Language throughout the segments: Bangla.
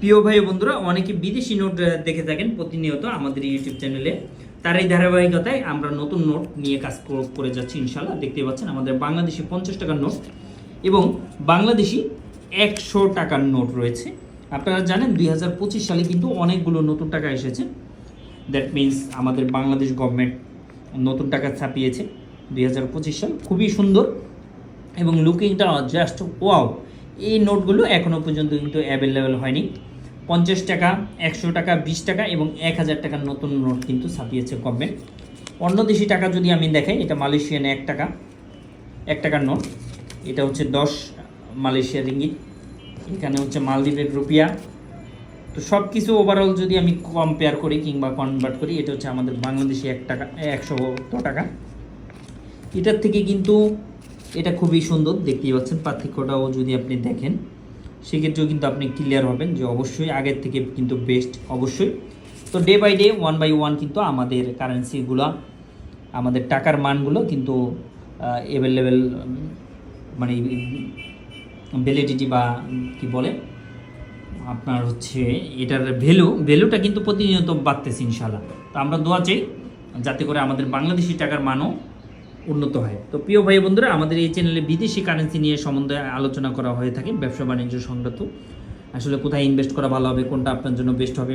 প্রিয় ভাই বন্ধুরা, অনেকে বিদেশি নোট দেখে থাকেন প্রতিনিয়ত আমাদের ইউটিউব চ্যানেলে। তার এই ধারাবাহিকতায় আমরা নতুন নোট নিয়ে কাজ করে যাচ্ছি ইনশাল্লাহ। দেখতে পাচ্ছেন আমাদের বাংলাদেশি 50 টাকার নোট এবং বাংলাদেশি 100 টাকার নোট রয়েছে। আপনারা জানেন 2025 সালে কিন্তু অনেকগুলো নতুন টাকা এসেছে। দ্যাট মিন্স আমাদের বাংলাদেশ গভর্নমেন্ট নতুন টাকা ছাপিয়েছে 2025 সাল। খুবই সুন্দর এবং লুকিংটা জাস্ট ওয়াও। এই নোটগুলো এখনও পর্যন্ত কিন্তু অ্যাভেলেবেল হয়নি। 50 টাকা, 100 টাকা, 20 টাকা এবং 1000 টাকার নতুন নোট কিন্তু ছাপিয়েছে গভর্নমেন্ট। অন্য দেশি টাকা যদি আমি দেখাই, এটা মালয়েশিয়ান 1 টাকার নোট। এটা হচ্ছে 10 মালয়েশিয়ার রিঙ্গিত। এখানে হচ্ছে মালদ্বীপের রুপিয়া। তো সব কিছু ওভারঅল যদি আমি কম্পেয়ার করি কিংবা কনভার্ট করি, এটা হচ্ছে আমাদের বাংলাদেশি 1 টাকা, 100 টাকা। এটার থেকে কিন্তু এটা খুবই সুন্দর, দেখতেই পাচ্ছেন। পার্থক্যটাও যদি আপনি দেখেন সেক্ষেত্রেও কিন্তু আপনি ক্লিয়ার হবেন যে অবশ্যই আগের থেকে কিন্তু বেস্ট অবশ্যই। তো ডে বাই ডে, 1 বাই 1 কিন্তু আমাদের কারেন্সিগুলো, আমাদের টাকার মানগুলো কিন্তু অ্যাভেলেবেল, মানে ভ্যালিডিটি বা কি বলে আপনার হচ্ছে এটার ভ্যালুটা কিন্তু প্রতিনিয়ত বাড়তেছে ইনশাল্লাহ। তো আমরা দোয়া চাই যাতে করে আমাদের বাংলাদেশি টাকার মানও উন্নত হয়। তো প্রিয় ভাই বন্ধুরা, আমাদের এই চ্যানেলে বিদেশি কারেন্সি নিয়ে সম্বন্ধে আলোচনা করা হয়ে থাকে, ব্যবসা বাণিজ্য সংক্রান্ত। আসলে কোথায় ইনভেস্ট করা ভালো হবে, কোনটা আপনার জন্য বেস্ট হবে।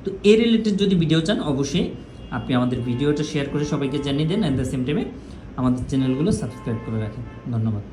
তো এই রিলেটেড যদি ভিডিও চান, অবশ্যই আপনি আমাদের ভিডিওটা শেয়ার করে সবাইকে জানিয়ে দেন। অ্যাট দ্য সেম টাইমে আমাদের চ্যানেলগুলো সাবস্ক্রাইব করে রাখেন। ধন্যবাদ।